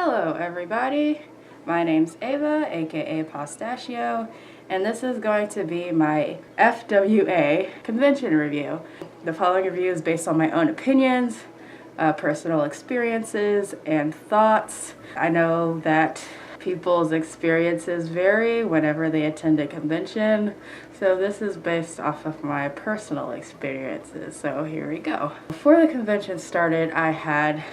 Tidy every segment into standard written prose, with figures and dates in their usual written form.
Hello everybody, my name's Ava, aka Pistachio, and this is going to be my FWA convention review. The following review is based on my own opinions, personal experiences, and thoughts. I know that people's experiences vary whenever they attend a convention, so this is based off of my personal experiences, so here we go. Before the convention started, I had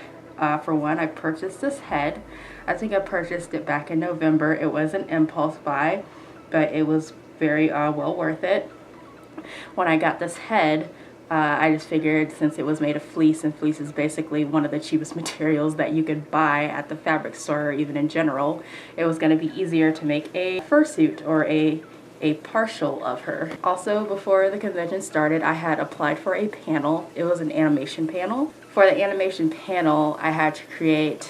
for one, I purchased this head. I think I purchased it back in November. It was an impulse buy, but it was very well worth it. When I got this head, I just figured since it was made of fleece, and fleece is basically one of the cheapest materials that you could buy at the fabric store or even in general, it was going to be easier to make a fursuit or a partial of her. Also, before the convention started, I had applied for a panel. It was an animation panel. For the animation panel, I had to create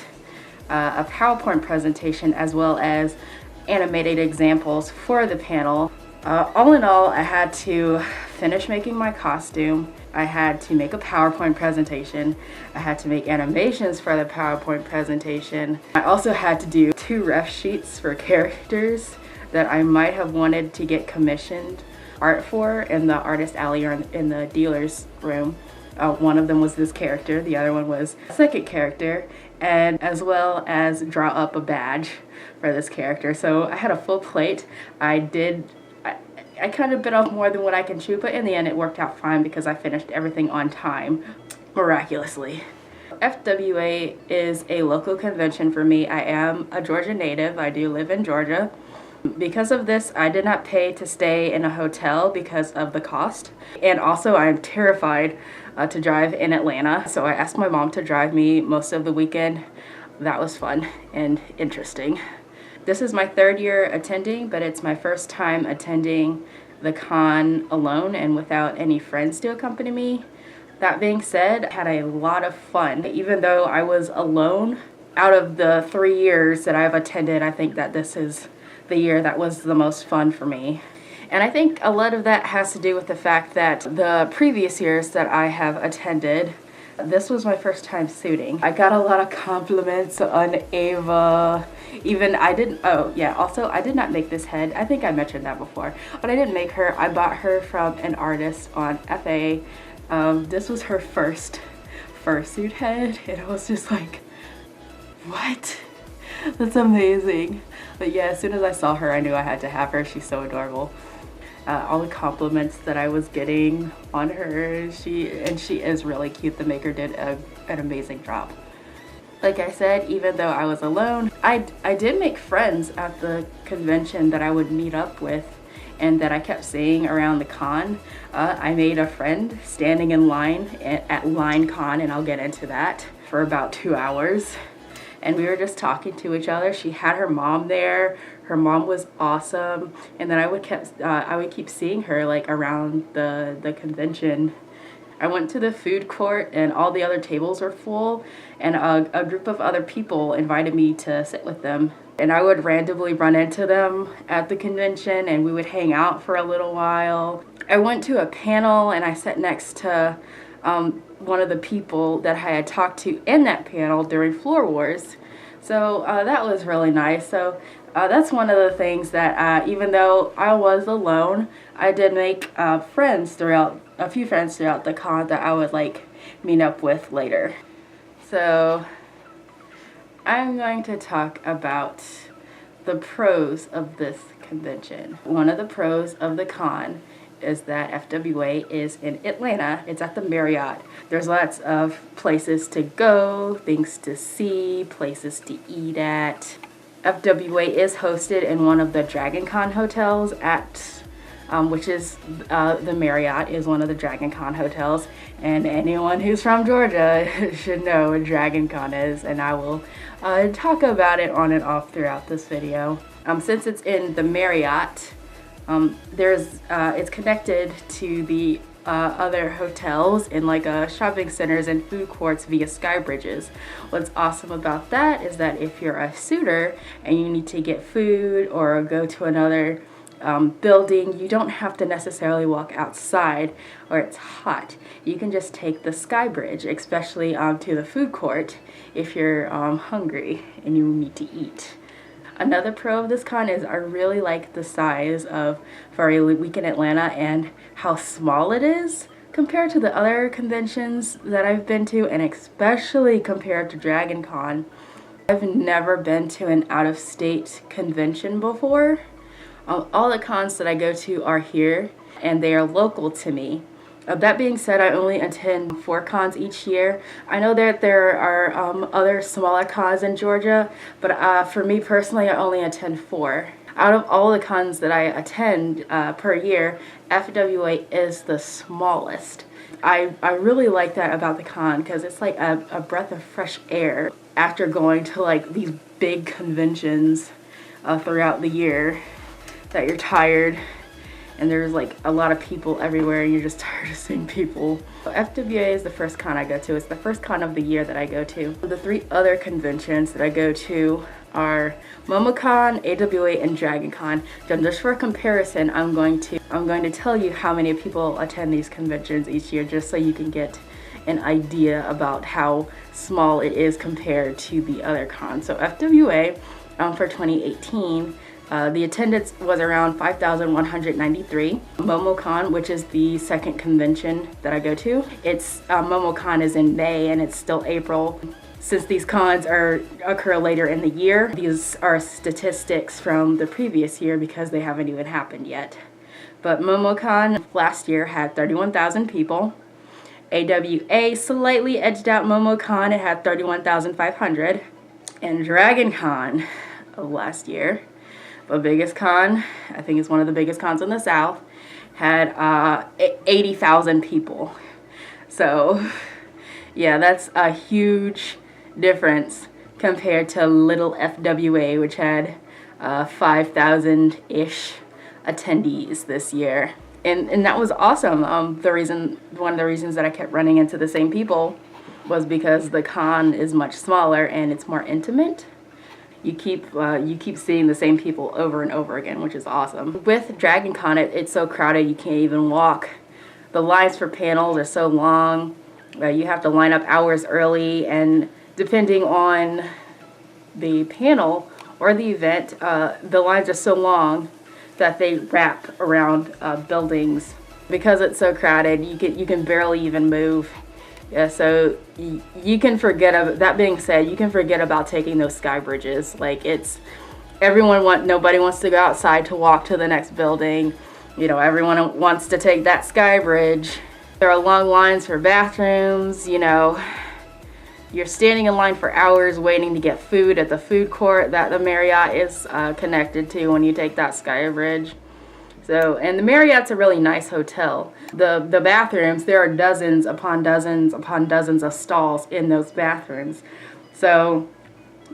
a PowerPoint presentation as well as animated examples for the panel. All in all, I had to finish making my costume. I had to make a PowerPoint presentation. I had to make animations for the PowerPoint presentation. I also had to do 2 ref sheets for characters that I might have wanted to get commissioned art for in the artist alley or in the dealer's room. One of them was this character, the other one was a second character, and as well as draw up a badge for this character. So I had a full plate. I kind of bit off more than what I can chew, but in the end it worked out fine because I finished everything on time, miraculously. FWA is a local convention for me. I am a Georgia native. I do live in Georgia. Because of this, I did not pay to stay in a hotel because of the cost. And also, I am terrified to drive in Atlanta. So I asked my mom to drive me most of the weekend. That was fun and interesting. This is my 3rd year attending, but it's my first time attending the con alone and without any friends to accompany me. That being said, I had a lot of fun. Even though I was alone, out of the 3 years that I've attended, I think that this is the year that was the most fun for me. And I think a lot of that has to do with the fact that the previous years that I have attended, this was my first time suiting. I got a lot of compliments on Ava. Also I did not make this head. I think I mentioned that before, but I didn't make her. I bought her from an artist on FA. This was her first fursuit head, and I was just like, what? That's amazing. But yeah, as soon as I saw her, I knew I had to have her. She's so adorable. All the compliments that I was getting on her, she is really cute. The maker did an amazing job. Like I said, even though I was alone, I did make friends at the convention that I would meet up with and that I kept seeing around the con. I made a friend standing in line at Line Con, and I'll get into that, for about 2 hours. And we were just talking to each other. She had her mom there. Her mom was awesome. And then I would keep seeing her like around the convention. I went to the food court and all the other tables were full, and a group of other people invited me to sit with them. And I would randomly run into them at the convention and we would hang out for a little while. I went to a panel and I sat next to one of the people that I had talked to in that panel during Floor Wars. So that was really nice. So that's one of the things that even though I was alone, I did make a few friends throughout the con that I would like meet up with later. So I'm going to talk about the pros of this convention. One of the pros of the con is that FWA is in Atlanta. It's at the Marriott. There's lots of places to go, things to see, places to eat at. FWA is hosted in one of the Dragon Con hotels which is the Marriott is one of the Dragon Con hotels, and anyone who's from Georgia should know what Dragon Con is, and I will talk about it on and off throughout this video. Since it's in the Marriott, it's connected to the other hotels in like shopping centers and food courts via sky bridges. What's awesome about that is that if you're a suitor and you need to get food or go to another building, you don't have to necessarily walk outside or it's hot. You can just take the sky bridge, especially to the food court if you're hungry and you need to eat. Another pro of this con is I really like the size of Furry Week in Atlanta and how small it is compared to the other conventions that I've been to, and especially compared to Dragon Con. I've never been to an out-of-state convention before. All the cons that I go to are here and they are local to me. That being said, I only attend 4 cons each year. I know that there are other smaller cons in Georgia, but for me personally, I only attend 4. Out of all the cons that I attend per year, FWA is the smallest. I really like that about the con because it's like a breath of fresh air after going to like these big conventions throughout the year that you're tired and there's like a lot of people everywhere and you're just tired of seeing people. FWA is the first con I go to. It's the first con of the year that I go to. The 3 other conventions that I go to are MomoCon, AWA, and Dragon Con. Just for comparison, I'm going to tell you how many people attend these conventions each year just so you can get an idea about how small it is compared to the other cons. So FWA for 2018, the attendance was around 5,193. MomoCon, which is the second convention that I go to, MomoCon is in May and it's still April. Since these cons occur later in the year, these are statistics from the previous year because they haven't even happened yet. But MomoCon last year had 31,000 people. AWA slightly edged out MomoCon, it had 31,500. And Dragon Con of last year, the biggest con, I think it's one of the biggest cons in the South, had 80,000 people. So yeah, that's a huge difference compared to little FWA, which had 5,000-ish attendees this year. And that was awesome. One of the reasons that I kept running into the same people was because the con is much smaller and it's more intimate. You keep seeing the same people over and over again, which is awesome. With Dragon Con, it's so crowded you can't even walk. The lines for panels are so long. You have to line up hours early, and depending on the panel or the event, the lines are so long that they wrap around buildings. Because it's so crowded, you can barely even move. Yeah, so you can forget. That being said, you can forget about taking those sky bridges. Like nobody wants to go outside to walk to the next building. You know, everyone wants to take that sky bridge. There are long lines for bathrooms. You know, you're standing in line for hours waiting to get food at the food court that the Marriott is connected to when you take that sky bridge. So, and the Marriott's a really nice hotel. The bathrooms, there are dozens upon dozens upon dozens of stalls in those bathrooms. So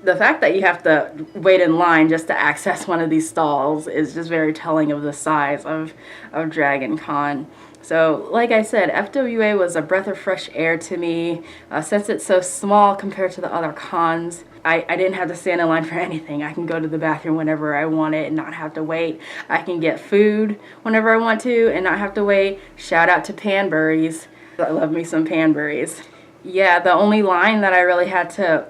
the fact that you have to wait in line just to access one of these stalls is just very telling of the size of Dragon Con. So, like I said, FWA was a breath of fresh air to me. Since it's so small compared to the other cons, I didn't have to stand in line for anything. I can go to the bathroom whenever I want it and not have to wait. I can get food whenever I want to and not have to wait. Shout out to Panburries. I love me some Panburries. Yeah, the only line that I really had to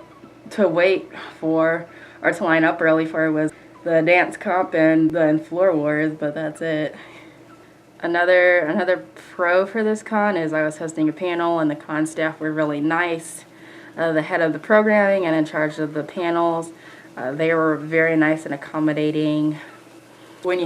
wait for or to line up early for was the dance comp and the Floor Wars, but that's it. Another pro for this con is I was hosting a panel and the con staff were really nice. The head of the programming and in charge of the panels, they were very nice and accommodating. When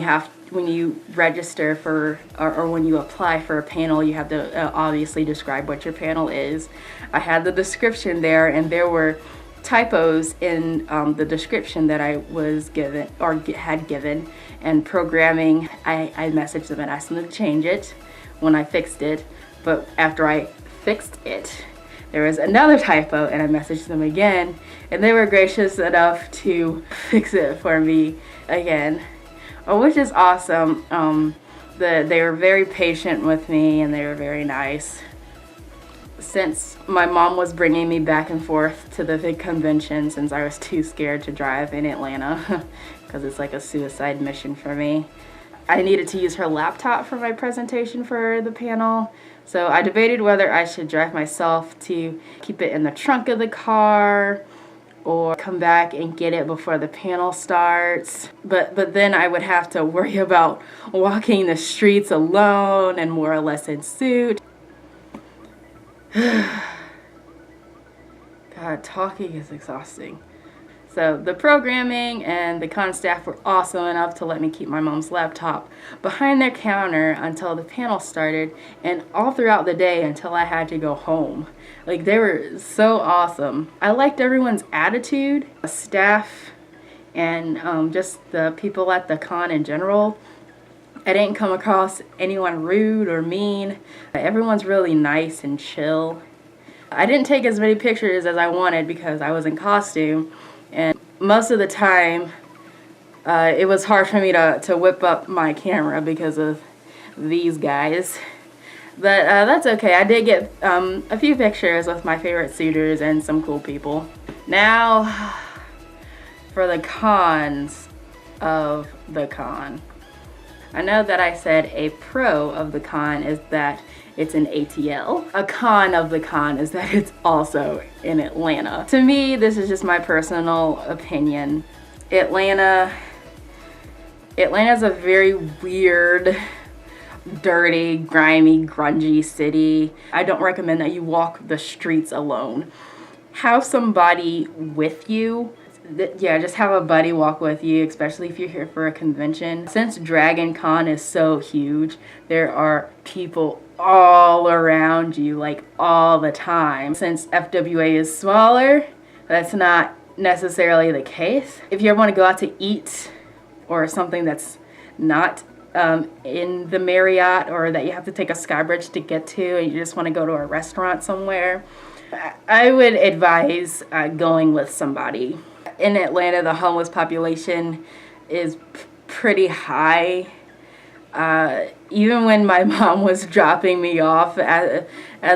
you register for or when you apply for a panel, you have to obviously describe what your panel is. I had the description there, and there were typos in the description that I was given or had given. And programming, I messaged them and asked them to change it when I fixed it. But after I fixed it, there was another typo and I messaged them again, and they were gracious enough to fix it for me again, which is awesome. They were very patient with me and they were very nice. Since my mom was bringing me back and forth to the big convention since I was too scared to drive in Atlanta because it's like a suicide mission for me, I needed to use her laptop for my presentation for the panel. So I debated whether I should drive myself to keep it in the trunk of the car or come back and get it before the panel starts. But then I would have to worry about walking the streets alone and more or less in suit. God, talking is exhausting. So the programming and the con staff were awesome enough to let me keep my mom's laptop behind their counter until the panel started and all throughout the day until I had to go home. Like, they were so awesome. I liked everyone's attitude, the staff, and just the people at the con in general. I didn't come across anyone rude or mean. Everyone's really nice and chill. I didn't take as many pictures as I wanted because I was in costume, and most of the time it was hard for me to whip up my camera because of these guys. But that's okay. I did get a few pictures with my favorite suitors and some cool people. Now for the cons of the con. I know that I said a pro of the con is that it's in ATL. A con of the con is that it's also in Atlanta. To me, this is just my personal opinion. Atlanta's a very weird, dirty, grimy, grungy city. I don't recommend that you walk the streets alone. Have somebody with you. Yeah, just have a buddy walk with you, especially if you're here for a convention. Since Dragon Con is so huge, there are people all around you, like all the time. Since FWA is smaller, that's not necessarily the case. If you ever want to go out to eat or something that's not in the Marriott, or that you have to take a skybridge to get to, and you just want to go to a restaurant somewhere, I would advise going with somebody. In Atlanta, the homeless population is pretty high. Even when my mom was dropping me off at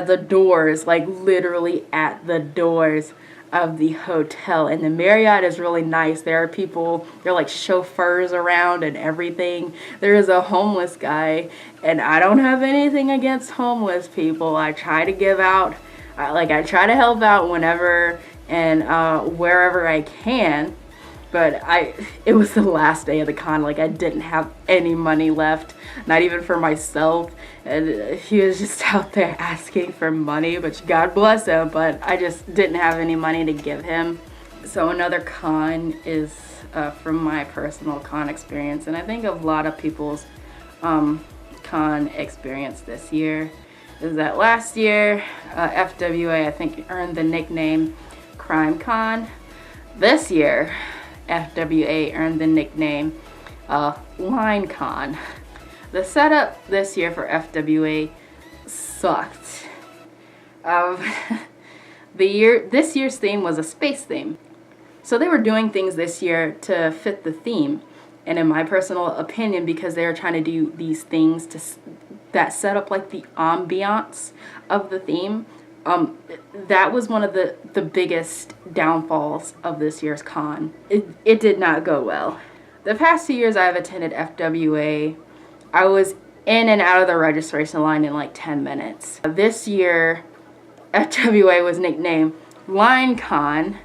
the doors, like literally at the doors of the hotel. And the Marriott is really nice. There are people, there are like chauffeurs around and everything. There is a homeless guy, and I don't have anything against homeless people. I try to give out, I try to help out whenever and wherever I can. But it was the last day of the con. Like, I didn't have any money left, not even for myself. And he was just out there asking for money, which God bless him, but I just didn't have any money to give him. So another con is from my personal con experience, and I think a lot of people's con experience this year, is that last year FWA, I think, earned the nickname Crime Con. This year, FWA earned the nickname Line Con. The setup this year for FWA sucked. This year's theme was a space theme. So they were doing things this year to fit the theme. And in my personal opinion, because they were trying to do these things that set up like the ambiance of the theme, that was one of the biggest downfalls of this year's con. It did not go well. The past 2 years I've attended FWA, I was in and out of the registration line in like 10 minutes. This year, FWA was nicknamed Line Con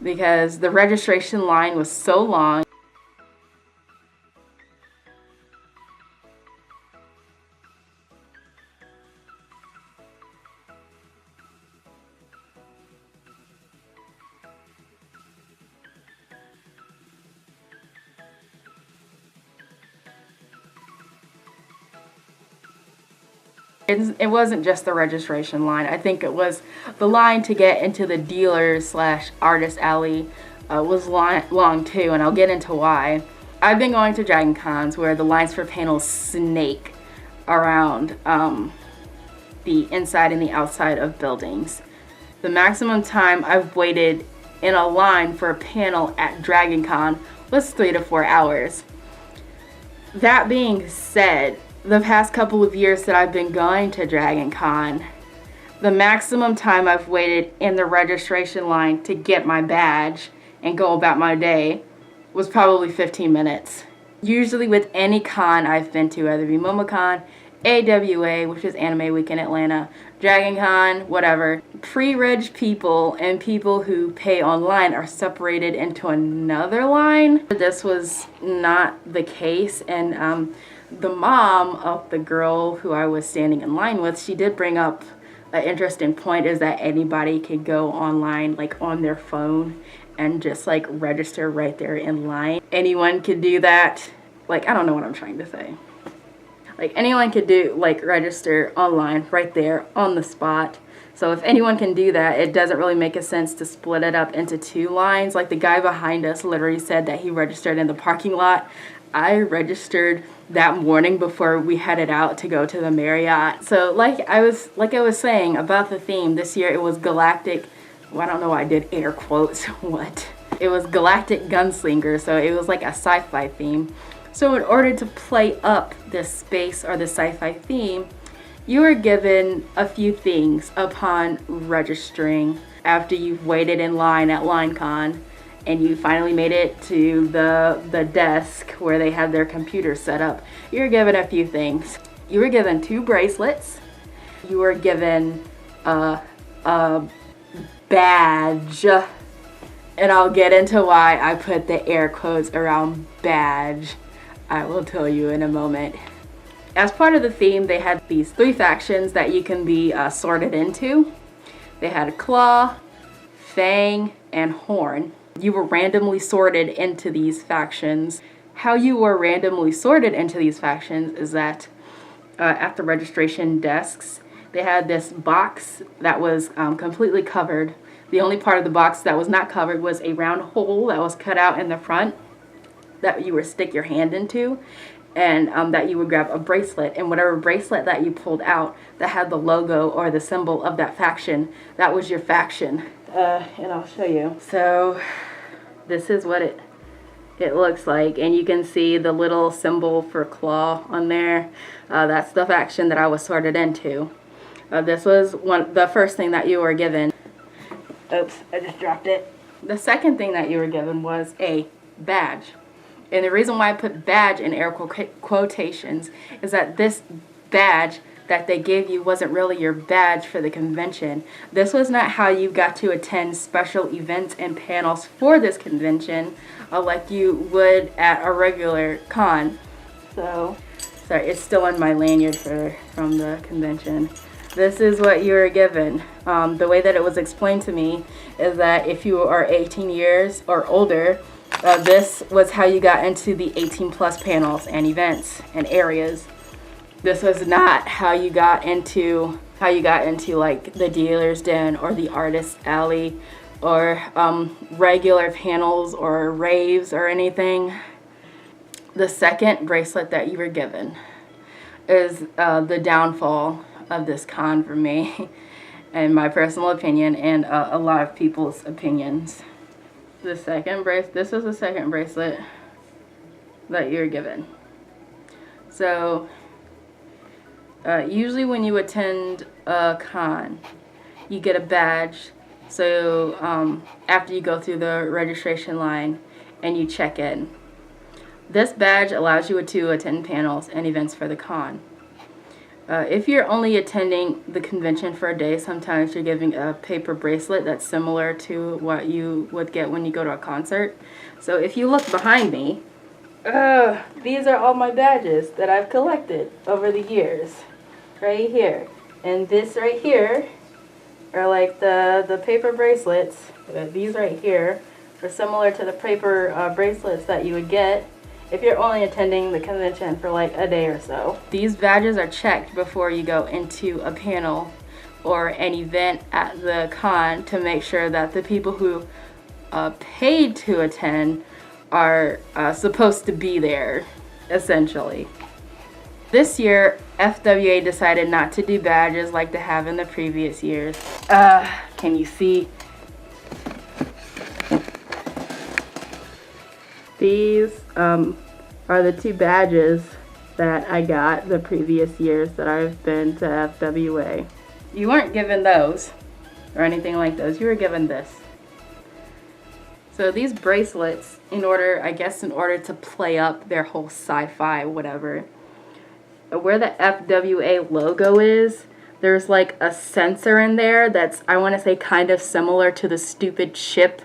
because the registration line was so long. It wasn't just the registration line. I think it was the line to get into the dealers/artist alley was long too, and I'll get into why. I've been going to Dragon Cons where the lines for panels snake around the inside and the outside of buildings. The maximum time I've waited in a line for a panel at Dragon Con was 3 to 4 hours. That being said, the past couple of years that I've been going to Dragon Con, the maximum time I've waited in the registration line to get my badge and go about my day was probably 15 minutes. Usually with any con I've been to, whether it be MomoCon, AWA, which is Anime Week in Atlanta, Dragon Con, whatever, pre-reg people and people who pay online are separated into another line. This was not the case, and the mom of the girl who I was standing in line with, she did bring up an interesting point, is that anybody could go online, like on their phone, and just like register right there in line. Anyone could do that. Like, I don't know what I'm trying to say. Like, anyone could do, like, register online right there on the spot. So if anyone can do that, it doesn't really make a sense to split it up into two lines. Like, the guy behind us literally said that he registered in the parking lot. I registered that morning before we headed out to go to the Marriott. So like I was saying about the theme, this year it was Galactic, well, I don't know why I did air quotes, what? It was Galactic Gunslinger, so it was like a sci-fi theme. So in order to play up this space or the sci-fi theme, you are given a few things upon registering after you've waited in line at LineCon and you finally made it to the desk where they had their computer set up. You're given a few things. You were given 2 bracelets. You were given a badge. And I'll get into why I put the air quotes around badge. I will tell you in a moment. As part of the theme, they had these 3 factions that you can be sorted into. They had Claw, Fang, and Horn. You were randomly sorted into these factions. How you were randomly sorted into these factions is that at the registration desks, they had this box that was completely covered. The only part of the box that was not covered was a round hole that was cut out in the front that you would stick your hand into, and that you would grab a bracelet, and whatever bracelet that you pulled out that had the logo or the symbol of that faction, that was your faction. And I'll show you. So this is what it looks like, and you can see the little symbol for claw on there. That's the faction that I was sorted into. This was the first thing that you were given. Oops, I just dropped it. The second thing that you were given was a badge. And the reason why I put badge in air quotations is that this badge that they gave you wasn't really your badge for the convention. This was not how you got to attend special events and panels for this convention like you would at a regular con. So, sorry, it's still on my lanyard from the convention. This is what you were given. The way that it was explained to me is that if you are 18 years or older, this was how you got into the 18 plus panels and events and areas. This was not how you got into like the dealer's den or the artist's alley or regular panels or raves or anything. The second bracelet that you were given is the downfall of this con for me, in my personal opinion and a lot of people's opinions. This was the second bracelet that you're given. So usually when you attend a con, you get a badge. So after you go through the registration line and you check in, this badge allows you to attend panels and events for the con. If you're only attending the convention for a day, sometimes you're giving a paper bracelet that's similar to what you would get when you go to a concert. So if you look behind me, these are all my badges that I've collected over the years. Right here. And this right here are like the paper bracelets. These right here are similar to the paper bracelets that you would get if you're only attending the convention for like a day or so. These badges are checked before you go into a panel or an event at the con to make sure that the people who paid to attend are supposed to be there, essentially. This year, FWA decided not to do badges like they have in the previous years. Can you see? These are the 2 badges that I got the previous years that I've been to FWA. You weren't given those or anything like those. You were given this. So these bracelets, in order to play up their whole sci-fi whatever, where the FWA logo is, there's like a sensor in there that's, I want to say, kind of similar to the stupid chip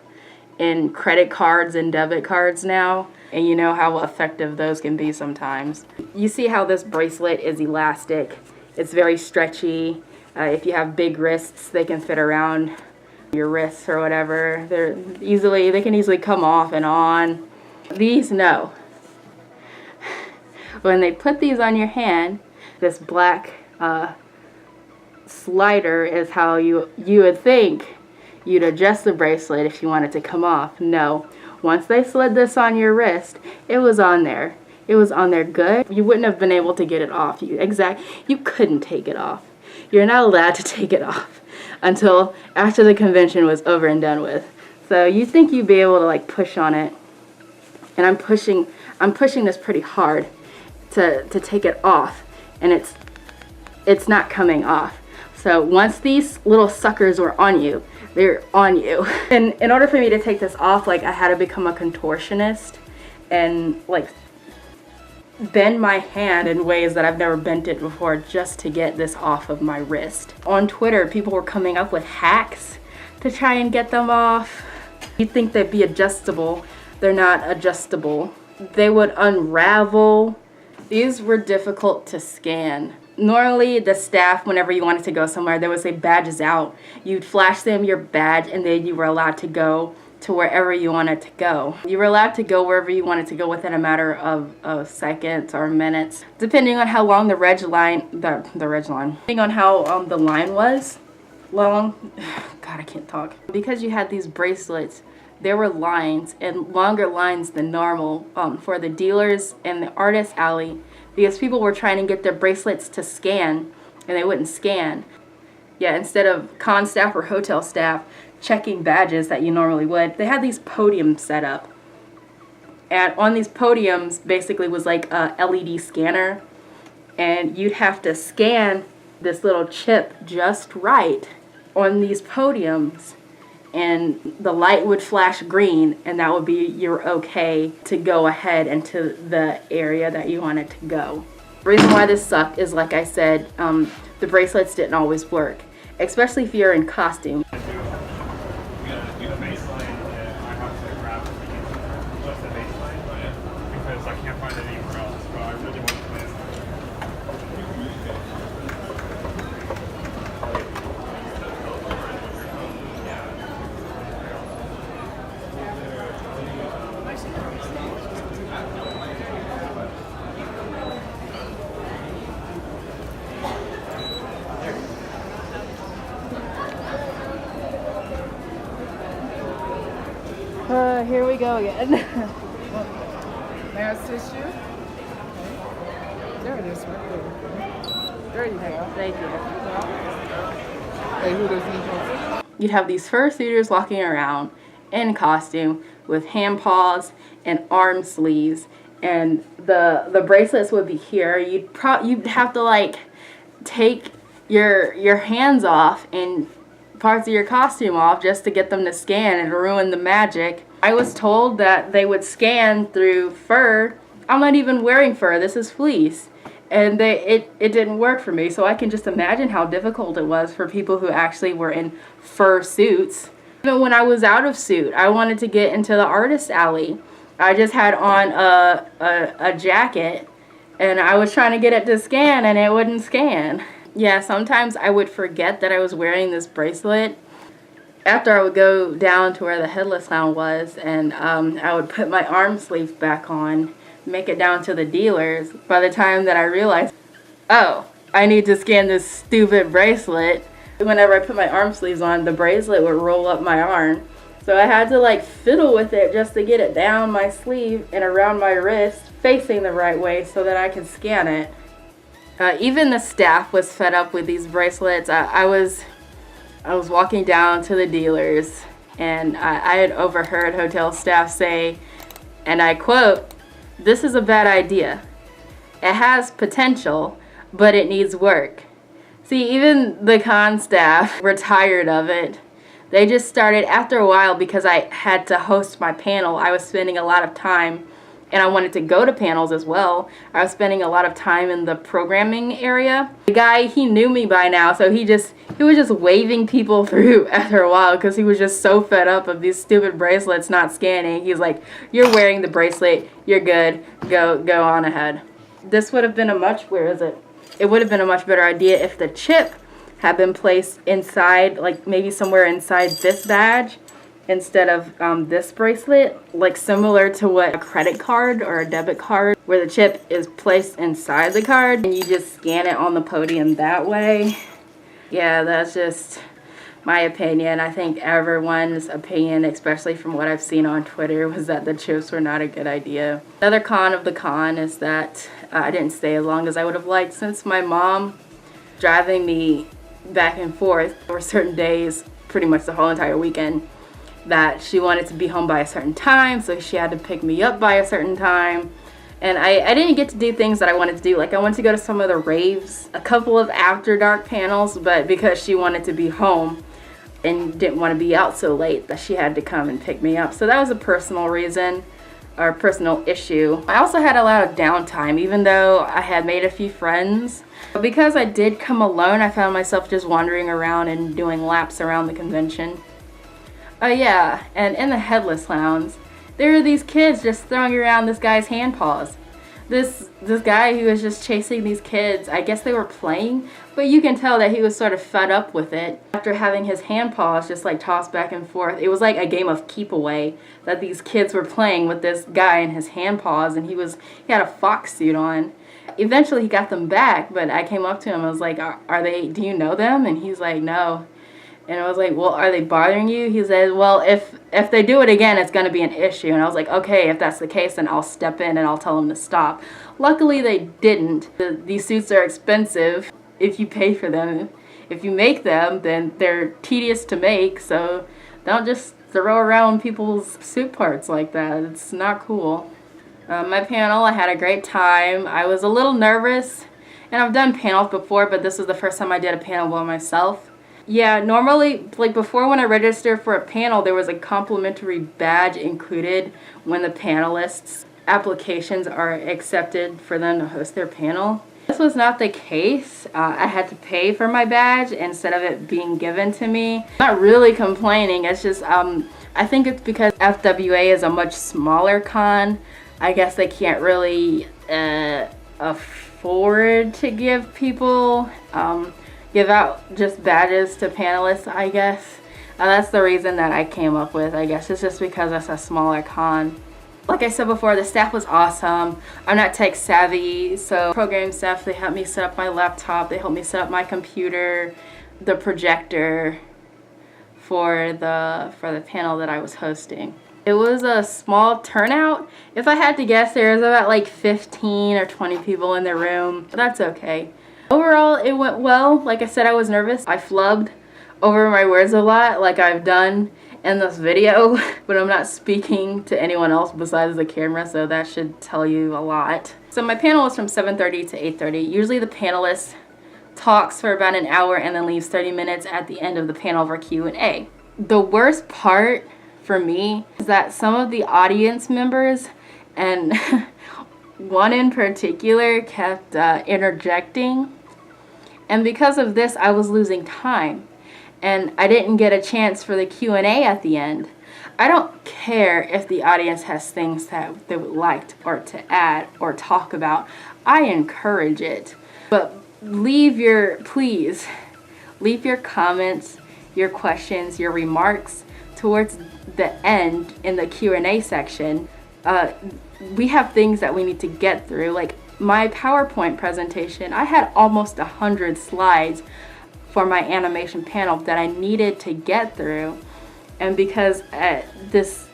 in credit cards and debit cards now. And you know how effective those can be sometimes. You see how this bracelet is elastic. It's very stretchy. If you have big wrists, they can fit around your wrists or whatever. They can easily come off and on. These, no. When they put these on your hand, this black slider is how you would think you'd adjust the bracelet if you want it to come off. No. Once they slid this on your wrist, it was on there. It was on there good. You wouldn't have been able to get it off. You couldn't take it off. You're not allowed to take it off until after the convention was over and done with. So you think you'd be able to like push on it. And I'm pushing this pretty hard to take it off, and it's not coming off. So once these little suckers were on you, they're on you. And in order for me to take this off, like, I had to become a contortionist and like bend my hand in ways that I've never bent it before just to get this off of my wrist. On Twitter, people were coming up with hacks to try and get them off. You'd think they'd be adjustable. They're not adjustable. They would unravel. These were difficult to scan. Normally, the staff, whenever you wanted to go somewhere, they would say badges out. You'd flash them your badge, and then you were allowed to go to wherever you wanted to go. You were allowed to go wherever you wanted to go within a matter of seconds or minutes, depending on how long the line, depending on how the line was long. God, I can't talk. Because you had these bracelets, there were lines, and longer lines than normal for the dealers and the artist alley, because people were trying to get their bracelets to scan, and they wouldn't scan. Yeah, instead of con staff or hotel staff checking badges that you normally would, they had these podiums set up. And on these podiums basically was like a LED scanner, and you'd have to scan this little chip just right on these podiums, and the light would flash green, and that would be your okay to go ahead into the area that you wanted to go. The reason why this sucked is, like I said, the bracelets didn't always work, especially if you're in costume. Because I can't find it anywhere else, but I really want to play it. Here we go again. May I assist you? There it is, right there. There you go. Thank you. Hey, who does need help? You'd have these fursuiters walking around in costume with hand paws and arm sleeves, and the bracelets would be here. You'd have to like take your hands off and parts of your costume off just to get them to scan and ruin the magic. I was told that they would scan through fur. I'm not even wearing fur, this is fleece. And it didn't work for me, so I can just imagine how difficult it was for people who actually were in fur suits. Even when I was out of suit, I wanted to get into the artist alley. I just had on a jacket, and I was trying to get it to scan, and it wouldn't scan. Yeah, sometimes I would forget that I was wearing this bracelet. After I would go down to where the headless clown was, and I would put my arm sleeves back on, make it down to the dealers. By the time that I realized, oh, I need to scan this stupid bracelet, whenever I put my arm sleeves on, the bracelet would roll up my arm. So I had to like fiddle with it just to get it down my sleeve and around my wrist, facing the right way so that I could scan it. Even the staff was fed up with these bracelets. I was walking down to the dealers, and I had overheard hotel staff say, and I quote, "This is a bad idea. It has potential, but it needs work." See, even the con staff were tired of it. They just started after a while because I had to host my panel. I was spending a lot of time, and I wanted to go to panels as well. I was spending a lot of time in the programming area. The guy, he knew me by now, so he was just waving people through after a while because he was just so fed up of these stupid bracelets not scanning. He's like, "You're wearing the bracelet, you're good, go on ahead." This would have been it would have been a much better idea if the chip had been placed inside, like maybe somewhere inside this badge instead of this bracelet, like similar to what a credit card or a debit card, where the chip is placed inside the card and you just scan it on the podium that way. Yeah, that's just my opinion. I think everyone's opinion, especially from what I've seen on Twitter, was that the chips were not a good idea. Another con of the con is that I didn't stay as long as I would have liked, since my mom driving me back and forth for certain days, pretty much the whole entire weekend, that she wanted to be home by a certain time, so she had to pick me up by a certain time. And I didn't get to do things that I wanted to do. Like, I wanted to go to some of the raves, a couple of after dark panels, but because she wanted to be home and didn't want to be out so late, that she had to come and pick me up. So that was a personal reason, or a personal issue. I also had a lot of downtime, even though I had made a few friends. Because I did come alone, I found myself just wandering around and doing laps around the convention. Yeah, and in the Headless Lounge, there were these kids just throwing around this guy's hand paws. This guy who was just chasing these kids, I guess they were playing, but you can tell that he was sort of fed up with it after having his hand paws just like tossed back and forth. It was like a game of keep away that these kids were playing with this guy and his hand paws, and he had a fox suit on. Eventually he got them back, but I came up to him, I was like, do you know them? And he's like, no. And I was like, well, are they bothering you? He said, well, if they do it again, it's going to be an issue. And I was like, okay, if that's the case, then I'll step in and I'll tell them to stop. Luckily, they didn't. These suits are expensive if you pay for them. If you make them, then they're tedious to make, so don't just throw around people's suit parts like that. It's not cool. My panel, I had a great time. I was a little nervous, and I've done panels before, but this was the first time I did a panel by myself. Yeah, normally, like before, when I registered for a panel, there was a complimentary badge included when the panelists' applications are accepted for them to host their panel. This was not the case. I had to pay for my badge instead of it being given to me. I'm not really complaining, it's just, I think it's because FWA is a much smaller con. I guess they can't really afford to give people, give out just badges to panelists, I guess. That's the reason that I came up with, I guess. It's just because it's a smaller con. Like I said before, the staff was awesome. I'm not tech savvy, so program staff, they helped me set up my laptop, they helped me set up my computer, the projector for the panel that I was hosting. It was a small turnout. If I had to guess, there was about like 15 or 20 people in the room, but that's okay. Overall, it went well. Like I said, I was nervous. I flubbed over my words a lot, like I've done in this video, but I'm not speaking to anyone else besides the camera, so that should tell you a lot. So my panel was from 7:30 to 8:30. Usually the panelist talks for about an hour and then leaves 30 minutes at the end of the panel for Q&A. The worst part for me is that some of the audience members, and one in particular, kept interjecting. And because of this, I was losing time. And I didn't get a chance for the Q&A at the end. I don't care if the audience has things that they would like to add or talk about. I encourage it. But please, leave your comments, your questions, your remarks towards the end in the Q&A section. We have things that we need to get through. Like my PowerPoint presentation, I had almost 100 slides for my animation panel that I needed to get through. And because this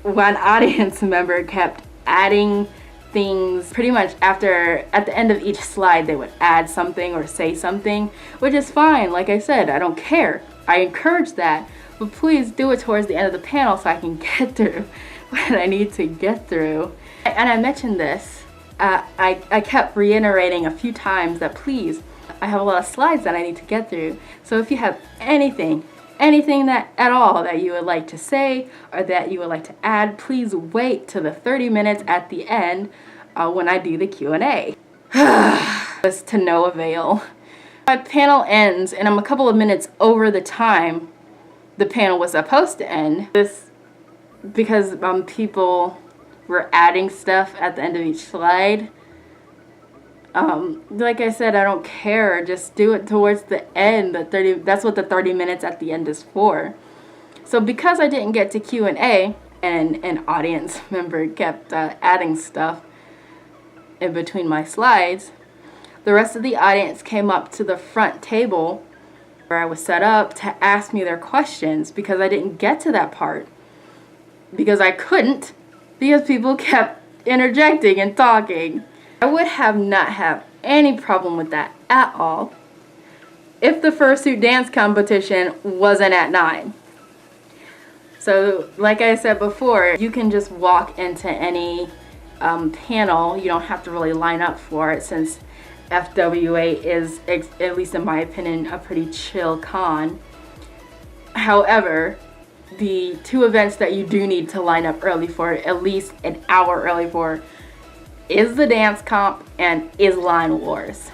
one audience member kept adding things pretty much at the end of each slide, they would add something or say something, which is fine. Like I said, I don't care. I encourage that. But please do it towards the end of the panel so I can get through what I need to get through. And I mentioned this. I kept reiterating a few times that please, I have a lot of slides that I need to get through. So if you have anything anything that at all that you would like to say or that you would like to add, please wait till the 30 minutes at the end when I do the Q&A. It's to no avail. My panel ends and I'm a couple of minutes over the time the panel was supposed to end. This because people were adding stuff at the end of each slide. Like I said, I don't care. Just do it towards the end. That's what the 30 minutes at the end is for. So because I didn't get to Q&A and an audience member kept adding stuff in between my slides, the rest of the audience came up to the front table where I was set up to ask me their questions because I didn't get to that part. Because I couldn't, because people kept interjecting and talking. I would not have any problem with that at all if the fursuit dance competition wasn't at 9. So like I said before, you can just walk into any panel. You don't have to really line up for it, since FWA is, at least in my opinion, a pretty chill con. However, the two events that you do need to line up early for, at least an hour early for, is the dance comp and is Line Wars.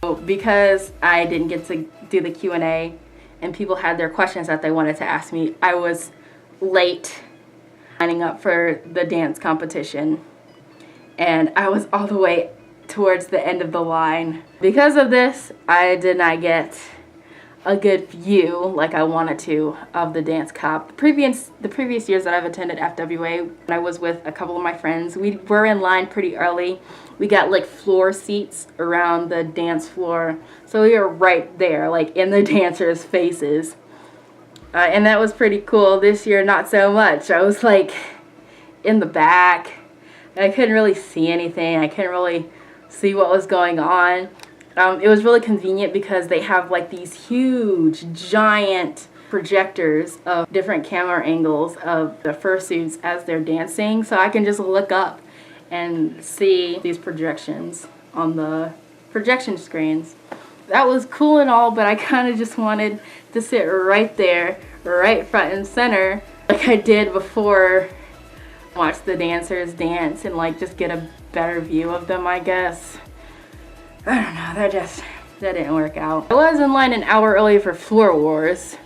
So because I didn't get to do the Q&A and people had their questions that they wanted to ask me, I was late lining up for the dance competition and I was all the way towards the end of the line. Because of this, I did not get a good view like I wanted to of the dance comp. The previous years that I've attended FWA, when I was with a couple of my friends, we were in line pretty early. We got like floor seats around the dance floor, so we were right there, like in the dancers' faces, and that was pretty cool. This year, not so much. I was like in the back. I couldn't really see anything. I couldn't really see what was going on. It was really convenient because they have like these huge, giant projectors of different camera angles of the fursuits as they're dancing. So I can just look up and see these projections on the projection screens. That was cool and all, but I kind of just wanted to sit right there, right front and center, like I did before. Watch the dancers dance and like just get a better view of them, I guess. I don't know, that didn't work out. I was in line an hour early for Floor Wars.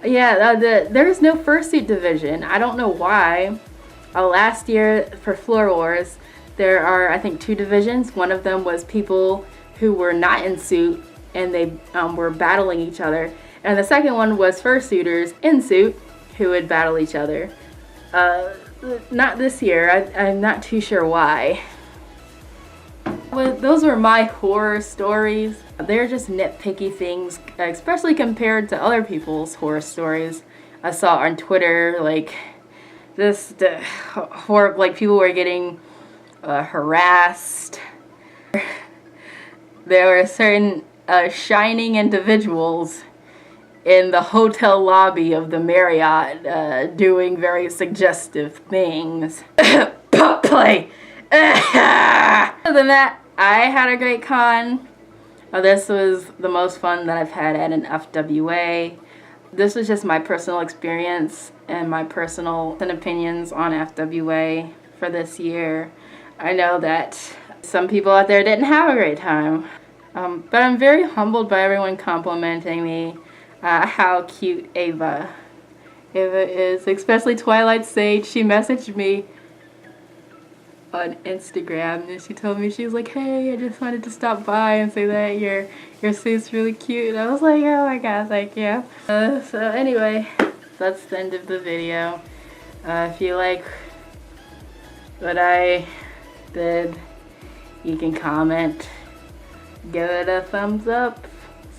Yeah, there's no fursuit division. I don't know why. Last year for Floor Wars, there are, I think, 2 divisions. One of them was people who were not in suit and they were battling each other. And the second one was fursuiters in suit who would battle each other. Not this year. I'm not too sure why. Well, those were my horror stories. They're just nitpicky things, especially compared to other people's horror stories I saw on Twitter. Like like people were getting harassed. There were certain shining individuals in the hotel lobby of the Marriott doing very suggestive things. Pop play. Other than that, I had a great con. This was the most fun that I've had at an FWA. This was just my personal experience and my personal opinions on FWA for this year. I know that some people out there didn't have a great time, but I'm very humbled by everyone complimenting me. How cute Ava is, especially Twilight Sage. She messaged me on Instagram and she told me, she was like, hey, I just wanted to stop by and say that your suit's really cute. And I was like, oh my god, thank you. So anyway, that's the end of the video. If you like what I did, you can comment, give it a thumbs up,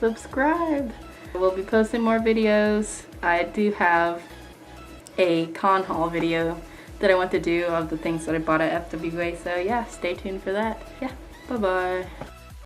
subscribe. We'll be posting more videos. I do have a con haul video that I want to do of the things that I bought at FWA, so yeah, stay tuned for that. Yeah, bye bye.